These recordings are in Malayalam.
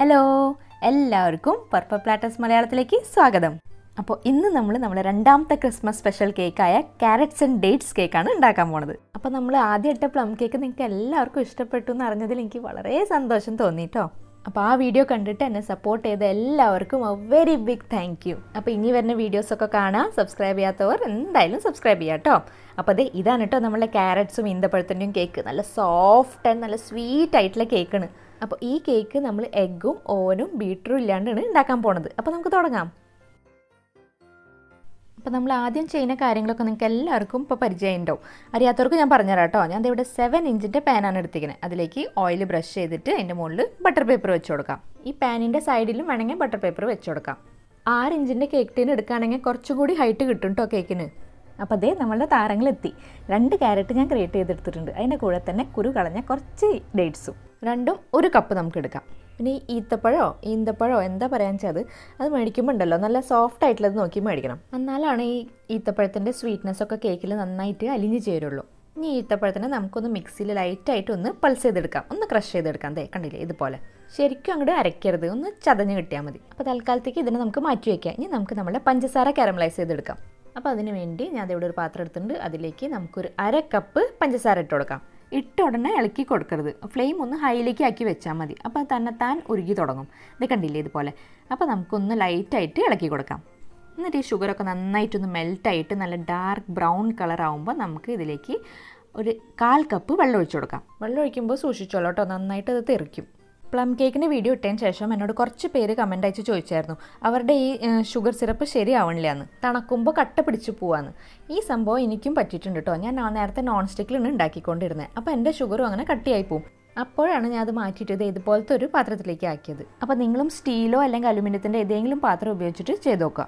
ഹലോ, എല്ലാവർക്കും പർപ്പിൾ പ്ലാറ്റേഴ്സ് മലയാളത്തിലേക്ക് സ്വാഗതം. അപ്പോൾ ഇന്ന് നമ്മുടെ രണ്ടാമത്തെ ക്രിസ്മസ് സ്പെഷ്യൽ കേക്കായ ക്യാരറ്റ്സ് ആൻഡ് ഡേറ്റ്സ് കേക്കാണ് ഉണ്ടാക്കാൻ പോണത്. അപ്പോൾ നമ്മൾ ആദ്യമായിട്ട് പ്ലം കേക്ക് നിങ്ങൾക്ക് എല്ലാവർക്കും ഇഷ്ടപ്പെട്ടു എന്ന് അറിഞ്ഞതിൽ എനിക്ക് വളരെ സന്തോഷം തോന്നിട്ടോ. അപ്പോൾ ആ വീഡിയോ കണ്ടിട്ട് എന്നെ സപ്പോർട്ട് ചെയ്ത എല്ലാവർക്കും വെരി ബിഗ് താങ്ക് യു. അപ്പോൾ ഇനി വരുന്ന വീഡിയോസൊക്കെ കാണാം. സബ്സ്ക്രൈബ് ചെയ്യാത്തവർ എന്തായാലും സബ്സ്ക്രൈബ് ചെയ്യാം കേട്ടോ. അപ്പോൾ അതെ, ഇതാണ് കേട്ടോ നമ്മളെ ക്യാരറ്റ്സും ഈന്തപ്പഴത്തിൻ്റെയും കേക്ക്. നല്ല സോഫ്റ്റ് ആൻഡ് നല്ല സ്വീറ്റ് ആയിട്ടുള്ള കേക്കാണ്. അപ്പോൾ ഈ കേക്ക് നമ്മൾ എഗ്ഗും ഓവനും ബീറ്ററും ഇല്ലാണ്ടാണ് ഉണ്ടാക്കാൻ പോണത്. അപ്പോൾ നമുക്ക് തുടങ്ങാം. അപ്പോൾ നമ്മൾ ആദ്യം ചെയ്യുന്ന കാര്യങ്ങളൊക്കെ നിങ്ങൾക്ക് എല്ലാവർക്കും ഇപ്പോൾ പരിചയമുണ്ടാവും. അറിയാത്തവർക്ക് ഞാൻ പറഞ്ഞുതരാം കേട്ടോ. ഞാൻ ഇവിടെ 7 ഇഞ്ചിൻ്റെ പാനാണ് എടുത്തിരിക്കുന്നത്. അതിലേക്ക് ഓയിൽ ബ്രഷ് ചെയ്തിട്ട് അതിൻ്റെ മുകളിൽ ബട്ടർ പേപ്പർ വെച്ച് കൊടുക്കാം. ഈ പാനിൻ്റെ സൈഡിലും വേണമെങ്കിൽ ബട്ടർ പേപ്പർ വെച്ച് കൊടുക്കാം. 6 ഇഞ്ചിൻ്റെ കേക്ക് ടീൻ എടുക്കുകയാണെങ്കിൽ കുറച്ചും കൂടി ഹൈറ്റ് കിട്ടും കേട്ടോ കേക്കിന്. അപ്പോൾ അതേ നമ്മളുടെ താരങ്ങളെത്തി. 2 ക്യാരറ്റ് ഞാൻ ക്രിയേറ്റ് ചെയ്തെടുത്തിട്ടുണ്ട്. അതിൻ്റെ കൂടെ തന്നെ കുരു കളഞ്ഞ കുറച്ച് ഡേറ്റ്സും രണ്ടും 1 കപ്പ് നമുക്ക് എടുക്കാം. പിന്നെ ഈ ഈന്തപ്പഴമോ എന്താ പറയാന്ന് വെച്ചാൽ അത് മേടിക്കുമ്പോൾ ഉണ്ടല്ലോ നല്ല സോഫ്റ്റ് ആയിട്ടുള്ളത് നോക്കി മേടിക്കണം. എന്നാലാണ് ഈ ഈത്തപ്പഴത്തിൻ്റെ സ്വീറ്റ്നെസ്സൊക്കെ കേക്കിൽ നന്നായിട്ട് അലിഞ്ഞ് ചേരുള്ളൂ. ഇനി ഈത്തപ്പഴത്തിനെ നമുക്കൊന്ന് മിക്സിയിൽ ലൈറ്റായിട്ട് ഒന്ന് പൾസ് ചെയ്തെടുക്കാം, ഒന്ന് ക്രഷ് ചെയ്തെടുക്കാം. ദേ കണ്ടില്ലേ, ഇതുപോലെ ശരിക്കും അങ്ങോട്ട് അരയ്ക്കരുത്, ഒന്ന് ചതഞ്ഞ് കിട്ടിയാൽ മതി. അപ്പോൾ തൽക്കാലത്തേക്ക് ഇതിനെ നമുക്ക് മാറ്റി വയ്ക്കാം. ഇനി നമുക്ക് നമ്മുടെ പഞ്ചസാര കാരമലൈസ് ചെയ്തെടുക്കാം. അപ്പോൾ അതിന് വേണ്ടി ഞാൻ ഇവിടെ ഒരു പാത്രം എടുത്തിട്ടുണ്ട്. അതിലേക്ക് നമുക്കൊരു 1/2 കപ്പ് പഞ്ചസാര ഇട്ട് കൊടുക്കാം. ഇട്ട ഉടനെ ഇളക്കി കൊടുക്കരുത്. ഫ്ലെയിം ഒന്ന് ഹൈയിലേക്ക് ആക്കി വെച്ചാൽ മതി. അപ്പോൾ തന്നെത്താൻ ഉരുകി തുടങ്ങും. ഇത് കണ്ടില്ലേ ഇതുപോലെ. അപ്പോൾ നമുക്കൊന്ന് ലൈറ്റായിട്ട് ഇളക്കി കൊടുക്കാം. എന്നിട്ട് ഈ ഷുഗറൊക്കെ നന്നായിട്ടൊന്ന് മെൽറ്റായിട്ട് നല്ല ഡാർക്ക് ബ്രൗൺ കളർ ആകുമ്പോൾ നമുക്ക് ഇതിലേക്ക് ഒരു 1/4 കപ്പ് വെള്ളം ഒഴിച്ചു കൊടുക്കാം. വെള്ളം ഒഴിക്കുമ്പോൾ സൂക്ഷിച്ചോളൂ കേട്ടോ, നന്നായിട്ട് അത് തെറിക്കും. പ്ലം കേക്കിൻ്റെ വീഡിയോ ഇട്ടതിന് ശേഷം എന്നോട് കുറച്ച് പേര് കമൻ്റ് അയച്ച് ചോദിച്ചായിരുന്നു അവരുടെ ഈ ഷുഗർ സിറപ്പ് ശരിയാവണില്ല എന്ന്, തണുക്കുമ്പോൾ കട്ട പിടിച്ച് പോവാന്ന്. ഈ സംഭവം എനിക്കും പറ്റിയിട്ടുണ്ട് കേട്ടോ. ഞാൻ നേരത്തെ നോൺ സ്റ്റിക്കിലാണ് ഉണ്ടാക്കിക്കൊണ്ടിരുന്നത്. അപ്പോൾ എൻ്റെ ഷുഗറും അങ്ങനെ കട്ടിയായി പോവും. അപ്പോഴാണ് ഞാൻ അത് മാറ്റിയിട്ട് ഇതുപോലത്തെ ഒരു പാത്രത്തിലേക്ക് ആക്കിയത്. അപ്പോൾ നിങ്ങളും സ്റ്റീലോ അല്ലെങ്കിൽ അലുമിനിയത്തിൻ്റെ ഏതെങ്കിലും പാത്രം ഉപയോഗിച്ചിട്ട് ചെയ്ത് നോക്കുക.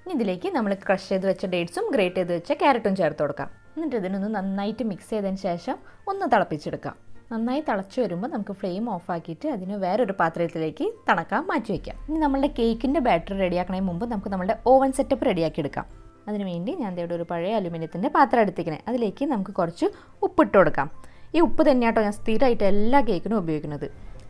ഇനി ഇതിലേക്ക് നമ്മൾ ക്രഷ് ചെയ്ത് വെച്ച ഡേറ്റ്സും ഗ്രേറ്റ് ചെയ്ത് വെച്ച ക്യാരറ്റും ചേർത്ത് കൊടുക്കാം. എന്നിട്ട് ഇതിനൊന്ന് നന്നായിട്ട് മിക്സ് ചെയ്തതിന് ശേഷം ഒന്ന് തിളപ്പിച്ചെടുക്കാം. നന്നായി തിളച്ച് വരുമ്പോൾ നമുക്ക് ഫ്ലെയിം ഓഫാക്കിയിട്ട് അതിന് വേറൊരു പാത്രത്തിലേക്ക് തണുക്കാൻ മാറ്റി വയ്ക്കാം. ഇനി നമ്മളുടെ കേക്കിൻ്റെ ബാറ്റർ റെഡിയാക്കണതിന് മുമ്പ് നമുക്ക് നമ്മുടെ ഓവൻ സെറ്റപ്പ് റെഡിയാക്കി എടുക്കാം. അതിനുവേണ്ടി ഞാൻ ഇവിടെ ഒരു പഴയ അലുമിനിയത്തിൻ്റെ പാത്രം എടുത്തിരിക്കണേ. അതിലേക്ക് നമുക്ക് കുറച്ച് ഉപ്പിട്ട് കൊടുക്കാം. ഈ ഉപ്പ് തന്നെയാട്ടോ ഞാൻ സ്ഥിരമായിട്ട് എല്ലാ കേക്കിനും ഉപയോഗിക്കുന്നത്.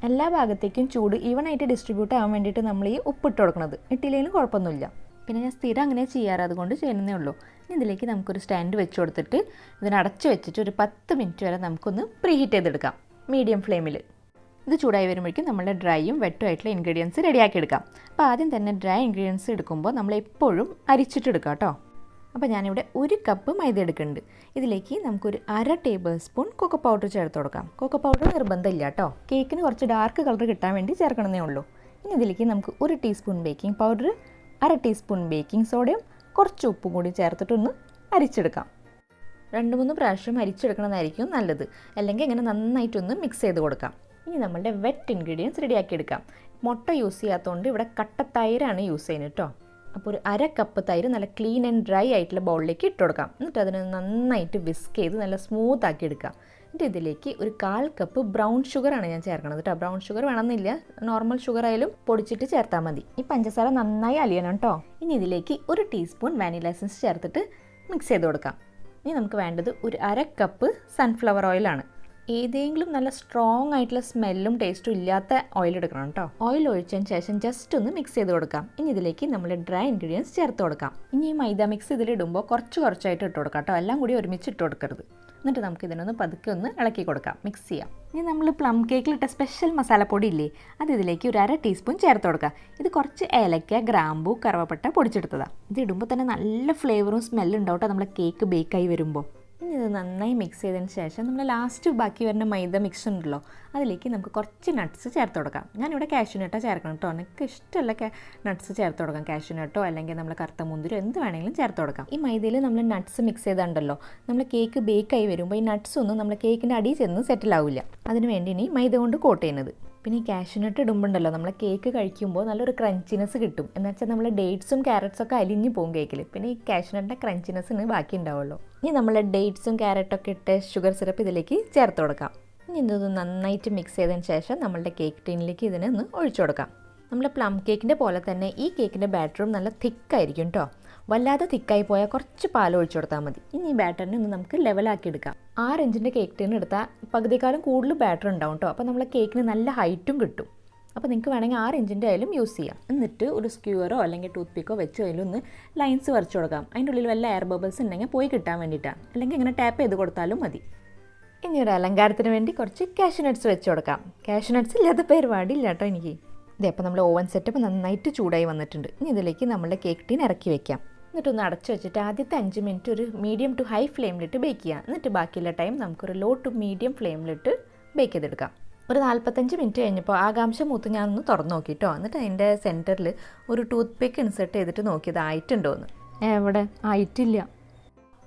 എല്ലാ ഭാഗത്തേക്കും ചൂട് ഈവനായിട്ട് ഡിസ്ട്രിബ്യൂട്ട് ആവാൻ വേണ്ടിയിട്ട് നമ്മൾ ഈ ഉപ്പിട്ട് കൊടുക്കുന്നത്. ഇട്ടില്ലെങ്കിലും കുഴപ്പമൊന്നുമില്ല. പിന്നെ ഞാൻ സ്ഥിരം അങ്ങനെ ചെയ്യാറ്, അതുകൊണ്ട് ചെയ്യുന്നതേ ഉള്ളൂ. ഇനി ഇതിലേക്ക് നമുക്കൊരു സ്റ്റാൻഡ് വെച്ച് കൊടുത്തിട്ട് ഇതിനടച്ച് വെച്ചിട്ട് ഒരു 10 മിനിറ്റ് വരെ നമുക്കൊന്ന് പ്രീഹീറ്റ് ചെയ്തെടുക്കാം മീഡിയം ഫ്ലെയിമിൽ. ഇത് ചൂടായി വരുമ്പോഴേക്കും നമ്മളുടെ ഡ്രൈയും വെട്ടും ആയിട്ടുള്ള ഇൻഗ്രീഡിയൻസ് റെഡിയാക്കി എടുക്കാം. അപ്പോൾ ആദ്യം തന്നെ ഡ്രൈ ഇൻഗ്രീഡിയൻസ് എടുക്കുമ്പോൾ നമ്മൾ എപ്പോഴും അരിച്ചിട്ടെടുക്കാം കേട്ടോ. അപ്പോൾ ഞാനിവിടെ 1 കപ്പ് മൈദ എടുക്കുന്നുണ്ട്. ഇതിലേക്ക് നമുക്കൊരു 1/2 ടേബിൾ സ്പൂൺ കൊക്കോ പൗഡർ ചേർത്ത് കൊടുക്കാം. കൊക്കോ പൗഡർ നിർബന്ധമില്ല കേട്ടോ, കേക്കിന് കുറച്ച് ഡാർക്ക് കളർ കിട്ടാൻ വേണ്ടി ചേർക്കണമെന്നേ ഉള്ളൂ. ഇനി ഇതിലേക്ക് നമുക്ക് 1 teaspoon baking powder, 1/2 teaspoon baking സോഡയും കുറച്ച് ഉപ്പും കൂടി ചേർത്തിട്ടൊന്ന് അരിച്ചെടുക്കാം. 2-3 പ്രാവശ്യം അരിച്ചെടുക്കണമെന്നായിരിക്കും നല്ലത്, അല്ലെങ്കിൽ ഇങ്ങനെ നന്നായിട്ടൊന്ന് മിക്സ് ചെയ്ത് കൊടുക്കാം. ഇനി നമ്മളുടെ വെറ്റ് ഇൻഗ്രീഡിയൻസ് റെഡിയാക്കി എടുക്കാം. മുട്ട യൂസ് ചെയ്യാത്തതുകൊണ്ട് ഇവിടെ കട്ട തൈരാണ് യൂസ് ചെയ്യുന്നത് കേട്ടോ. അപ്പോൾ ഒരു 1/2 കപ്പ് തൈര് നല്ല ക്ലീൻ ആൻഡ് ഡ്രൈ ആയിട്ടുള്ള ബൗളിലേക്ക് ഇട്ട് കൊടുക്കാം. എന്നിട്ട് അതിന് നന്നായിട്ട് വിസ്ക് ചെയ്ത് നല്ല സ്മൂത്ത് ആക്കി എടുക്കാം. എന്നിട്ട് ഇതിലേക്ക് ഒരു 1/4 കപ്പ് ബ്രൗൺ ഷുഗറാണ് ഞാൻ ചേർക്കണത് കേട്ടോ. ബ്രൗൺ ഷുഗർ വേണമെന്നില്ല, നോർമൽ ഷുഗർ ആയാലും പൊടിച്ചിട്ട് ചേർത്താൽ മതി. ഈ പഞ്ചസാര നന്നായി അലിയണം കേട്ടോ. ഇനി ഇതിലേക്ക് 1 ടീസ്പൂൺ വാനില എസൻസ് ചേർത്തിട്ട് മിക്സ് ചെയ്ത് കൊടുക്കാം. ഇനി നമുക്ക് വേണ്ടത് ഒരു 1/2 കപ്പ് സൺഫ്ലവർ ഓയിലാണ്. ഏതെങ്കിലും നല്ല സ്ട്രോങ് ആയിട്ടുള്ള സ്മെല്ലും ടേസ്റ്റും ഇല്ലാത്ത ഓയിൽ എടുക്കണം കേട്ടോ. ഓയിൽ ഒഴിച്ചതിന് ശേഷം ജസ്റ്റ് ഒന്ന് മിക്സ് ചെയ്ത് കൊടുക്കാം. ഇനി ഇതിലേക്ക് നമ്മൾ ഡ്രൈ ഇൻഗ്രീഡിയൻസ് ചേർത്ത് കൊടുക്കാം. ഇനി ഈ മൈദ മിക്സ് ഇതിലിടുമ്പോൾ കുറച്ചായിട്ട് ഇട്ട് കൊടുക്കാം കേട്ടോ, എല്ലാം കൂടി ഒരുമിച്ച് ഇട്ട് കൊടുക്കരുത്. എന്നിട്ട് നമുക്ക് ഇതിനൊന്ന് പതുക്കെ ഒന്ന് ഇളക്കി കൊടുക്കാം, മിക്സ് ചെയ്യാം. ഇനി നമ്മൾ പ്ലം കേക്കിലിട്ട സ്പെഷ്യൽ മസാലപ്പൊടി ഇല്ലേ, അത് ഇതിലേക്ക് ഒരു 1/2 ടീസ്പൂൺ ചേർത്ത് കൊടുക്കുക. ഇത് കുറച്ച് ഏലക്ക, ഗ്രാമ്പൂ, കറുവപ്പട്ട പൊടിച്ചെടുത്തതാണ്. ഇത് ഇടുമ്പോൾ തന്നെ നല്ല ഫ്ലേവറും സ്മെല്ലും ഉണ്ടാവും കേട്ടോ നമ്മുടെ കേക്ക് ബേക്കായി വരുമ്പോൾ. ഇനി ഇത് നന്നായി മിക്സ് ചെയ്തതിന് ശേഷം നമ്മൾ ലാസ്റ്റ് ബാക്കി വരുന്ന മൈദ മിക്സ് ഉണ്ടല്ലോ, അതിലേക്ക് നമുക്ക് കുറച്ച് നട്ട്സ് ചേർത്ത് കൊടുക്കാം. ഞാനിവിടെ കാഷ്യൂനട്ടോ ചേർക്കണം കേട്ടോ. എനിക്ക് ഇഷ്ടമുള്ള നട്ട്സ് ചേർത്ത് കൊടുക്കാം. കാഷ്യൂനട്ടോ അല്ലെങ്കിൽ നമ്മൾ കറുത്ത മുന്തിരോ എന്ത് വേണമെങ്കിലും ചേർത്ത് കൊടുക്കാം. ഈ മൈദയിൽ നമ്മൾ നട്ട്സ് മിക്സ് ചെയ്താണ്ടല്ലോ നമ്മൾ കേക്ക് ബേക്കായി വരുമ്പോൾ ഈ നട്ട്സ് ഒന്നും നമ്മൾ കേക്കിൻ്റെ അടിയിൽ ചെന്ന് സെറ്റിൽ ആവില്ല. അതിന് വേണ്ടി ഇനി മൈദ കൊണ്ട് കോട്ട് ചെയ്യുന്നത്. പിന്നെ ഈ കാഷ്യൂനട്ട് ഇടുമ്പോണ്ടല്ലോ നമ്മൾ കേക്ക് കഴിക്കുമ്പോൾ നല്ലൊരു ക്രഞ്ചിനെസ് കിട്ടും. എന്ന് വെച്ചാൽ നമ്മൾ ഡേറ്റ്സും ക്യാരറ്റ്സൊക്കെ അലിഞ്ഞു പോകും കേക്കിൽ. പിന്നെ ഈ കാഷ്യൂനട്ടിൻ്റെ ക്രഞ്ചിനെസ്സിന് ബാക്കി ഉണ്ടാവുള്ളൂ. ഇനി നമ്മൾ ഡേറ്റ്സും ക്യാരറ്റൊക്കെ ഇട്ട് ഷുഗർ സിറപ്പ് ഇതിലേക്ക് ചേർത്ത് കൊടുക്കാം. ഇനി ഇതൊന്ന് നന്നായിട്ട് മിക്സ് ചെയ്തതിന് ശേഷം നമ്മളുടെ കേക്ക് ടീനിലേക്ക് ഇതിനെ ഒന്ന് ഒഴിച്ചു കൊടുക്കാം. നമ്മുടെ പ്ലം കേക്കിൻ്റെ പോലെ തന്നെ ഈ കേക്കിൻ്റെ ബാറ്ററും നല്ല തിക്കായിരിക്കും കേട്ടോ. വല്ലാതെ തിക്കായി പോയാൽ കുറച്ച് പാൽ ഒഴിച്ചു കൊടുത്താൽ മതി. ഇനി ഈ ബാറ്ററിനെ ഒന്ന് നമുക്ക് ലെവലാക്കി എടുക്കാം. 6 ഇഞ്ചിൻ്റെ കേക്ക് ടീൻ എടുത്താൽ പകുതിക്കാലം കൂടുതൽ ബാറ്റർ ഉണ്ടാവും കേട്ടോ. അപ്പോൾ നമ്മളെ കേക്കിന് നല്ല ഹൈറ്റും കിട്ടും. അപ്പോൾ നിങ്ങൾക്ക് വേണമെങ്കിൽ 6 ഇഞ്ചിൻ്റെ ആയാലും യൂസ് ചെയ്യാം. എന്നിട്ട് ഒരു സ്ക്യൂറോ അല്ലെങ്കിൽ ടൂത്ത് പിക്കോ വെച്ച് അതിലൊന്ന് ലൈൻസ് വരച്ച് കൊടുക്കാം. അതിൻ്റെ ഉള്ളിൽ വല്ല എയർ ബബിൾസ് ഉണ്ടെങ്കിൽ പോയി കിട്ടാൻ വേണ്ടിയിട്ടാണ്. അല്ലെങ്കിൽ ഇങ്ങനെ ടാപ്പ് ചെയ്ത് കൊടുത്താലും മതി. ഇനി ഒരു അലങ്കാരത്തിന് വേണ്ടി കുറച്ച് കാഷ്യൂനട്ട്സ് വെച്ച് കൊടുക്കാം. കാഷ്യൂനട്ട്സ് ഇല്ലാത്ത പരിപാടിയില്ല കേട്ടോ എനിക്ക്. ഇതേ അപ്പോൾ നമ്മൾ ഓവൻ സെറ്റപ്പ് നന്നായിട്ട് ചൂടായി വന്നിട്ടുണ്ട്. ഇനി ഇതിലേക്ക് നമ്മളുടെ കേക്ക് ടീൻ ഇറക്കി വെക്കാം. എന്നിട്ടൊന്ന് അടച്ചു വെച്ചിട്ട് ആദ്യത്തെ 5 മിനിറ്റ് ഒരു മീഡിയം ടു ഹൈ ഫ്ലെയിമിലിട്ട് ബേക്ക് ചെയ്യാം. എന്നിട്ട് ബാക്കിയുള്ള ടൈം നമുക്കൊരു ലോ ടു മീഡിയം ഫ്ലെയിമിലിട്ട് ബേക്ക് ചെയ്തെടുക്കാം. ഒരു 45 മിനിറ്റ് കഴിഞ്ഞപ്പോൾ ആകാംക്ഷ മൂത്ത് ഞാനൊന്ന് തുറന്ന് നോക്കിയിട്ടോ. എന്നിട്ട് അതിൻ്റെ സെൻറ്ററിൽ ഒരു ടൂത്ത് പിക്ക് ഇൻസെർട്ട് ചെയ്തിട്ട് നോക്കിയത് ആയിട്ടുണ്ടോയെന്ന്. എവിടെ ആയിട്ടില്ല.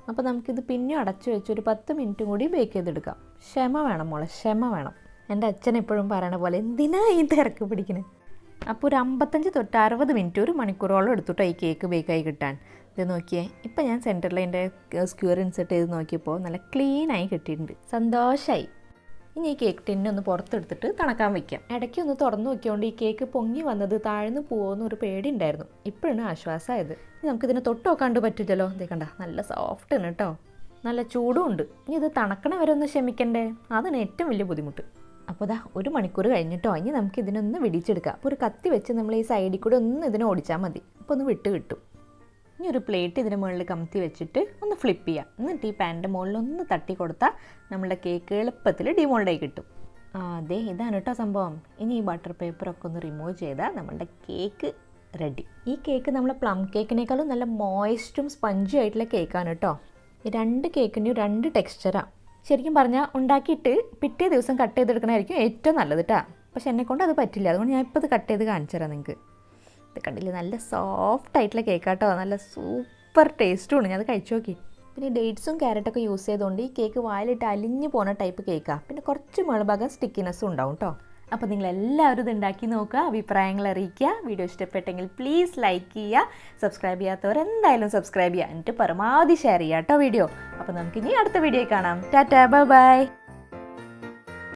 അപ്പോൾ നമുക്കിത് പിന്നെ അടച്ചു വെച്ച് ഒരു 10 മിനിറ്റ് കൂടി ബേക്ക് ചെയ്തെടുക്കാം. ക്ഷമ വേണം മോളെ, ക്ഷമ വേണം. എൻ്റെ അച്ഛൻ എപ്പോഴും പറയണ പോലെ എന്തിനാ ഈ തിരക്ക് പിടിക്കണേ. അപ്പോൾ ഒരു 55 തൊട്ട് 60 മിനിറ്റ്, ഒരു മണിക്കൂറോളം എടുത്തിട്ടോ ഈ കേക്ക് ബേക്കായി കിട്ടാൻ. ഇത് നോക്കിയേ, ഇപ്പം ഞാൻ സെൻറ്ററിൽ എൻ്റെ സ്ക്യൂർ ഇൻസെർട്ട് ചെയ്ത് നോക്കിയപ്പോൾ നല്ല ക്ലീനായി കിട്ടിയിട്ടുണ്ട്. സന്തോഷമായി. ഇനി ഈ കേക്ക് ടിന്നെ ഒന്ന് പുറത്തെടുത്തിട്ട് തണക്കാൻ വയ്ക്കാം. ഇടയ്ക്ക് ഒന്ന് തുറന്നു നോക്കിയോണ്ട് ഈ കേക്ക് പൊങ്ങി വന്നത് താഴ്ന്നു പോകുമെന്ന് ഒരു പേടി ഉണ്ടായിരുന്നു. ഇപ്പോഴാണ് ആശ്വാസമായത്. ഇനി നമുക്കിതിനെ തൊട്ട് നോക്കാണ്ട് പറ്റില്ലല്ലോ. ഇതേ കണ്ട, നല്ല സോഫ്റ്റ് ആണ് കേട്ടോ, നല്ല ചൂടും ഉണ്ട്. ഇനി ഇത് തണക്കണ വരെ ഒന്ന് ക്ഷമിക്കണ്ടേ, അതാണ് ഏറ്റവും വലിയ ബുദ്ധിമുട്ട്. അപ്പോൾ ഇതാ 1 മണിക്കൂർ കഴിഞ്ഞിട്ടോ. ഇനി നമുക്ക് ഇതിനൊന്ന് വിടിച്ചെടുക്കാം. അപ്പോൾ ഒരു കത്തി വെച്ച് നമ്മൾ ഈ സൈഡിൽ കൂടെ ഒന്ന് ഇതിനെ ഓടിച്ചാൽ മതി. അപ്പോൾ ഒന്ന് വിട്ട് കിട്ടും. ഇനി ഒരു പ്ലേറ്റ് ഇതിന് മുകളിൽ കമത്തി വെച്ചിട്ട് ഒന്ന് ഫ്ലിപ്പ് ചെയ്യാം. എന്നിട്ട് ഈ പാനിൻ്റെ മുകളിൽ ഒന്ന് തട്ടി കൊടുത്താൽ നമ്മളുടെ കേക്ക് എളുപ്പത്തിൽ ഡിമോൾഡായി കിട്ടും. അതെ, ഇതാണ് കേട്ടോ സംഭവം. ഇനി ഈ ബട്ടർ പേപ്പറൊക്കെ ഒന്ന് റിമൂവ് ചെയ്താൽ നമ്മളുടെ കേക്ക് റെഡി. ഈ കേക്ക് നമ്മളെ പ്ലം കേക്കിനേക്കാളും നല്ല മോയിസ്റ്റും സ്പഞ്ചും ആയിട്ടുള്ള കേക്കാണ് കേട്ടോ. ഈ 2 കേക്കിൻ്റെയും 2 ടെക്സ്ചറാണ്. ശരിക്കും പറഞ്ഞാൽ ഉണ്ടാക്കിയിട്ട് പിറ്റേ ദിവസം കട്ട് ചെയ്തെടുക്കണമായിരിക്കും ഏറ്റവും നല്ലത് കേട്ടോ. പക്ഷെ എന്നെക്കൊണ്ട് അത് പറ്റില്ല. അതുകൊണ്ട് ഞാൻ ഇപ്പോൾ ഇത് കട്ട് ചെയ്ത് കാണിച്ചു തരാം നിങ്ങൾക്ക്. ഇത് കണ്ടില്ലേ, നല്ല സോഫ്റ്റ് ആയിട്ടുള്ള കേക്കാട്ടോ, നല്ല സൂപ്പർ ടേസ്റ്റുമാണ്. ഞാൻ അത് കഴിച്ചു നോക്കി. പിന്നെ ഡേറ്റ്സും ക്യാരറ്റൊക്കെ യൂസ് ചെയ്തുകൊണ്ട് ഈ കേക്ക് വായിലിട്ട് അലിഞ്ഞു പോകുന്ന ടൈപ്പ് കേക്കാണ്. പിന്നെ കുറച്ച് മുളഭാഗം സ്റ്റിക്കിനെസ്സും ഉണ്ടാവും കേട്ടോ. അപ്പോൾ നിങ്ങളെല്ലാവരും ഇത് ഉണ്ടാക്കി നോക്കുക, അഭിപ്രായങ്ങൾ അറിയിക്കുക. വീഡിയോ ഇഷ്ടപ്പെട്ടെങ്കിൽ പ്ലീസ് ലൈക്ക് ചെയ്യുക. സബ്സ്ക്രൈബ് ചെയ്യാത്തവർ എന്തായാലും സബ്സ്ക്രൈബ് ചെയ്യുക. എന്നിട്ട് പരമാവധി ഷെയർ ചെയ്യുക കേട്ടോ വീഡിയോ. അപ്പോൾ നമുക്കിനി അടുത്ത വീഡിയോ കാണാം. Tata, bye bye.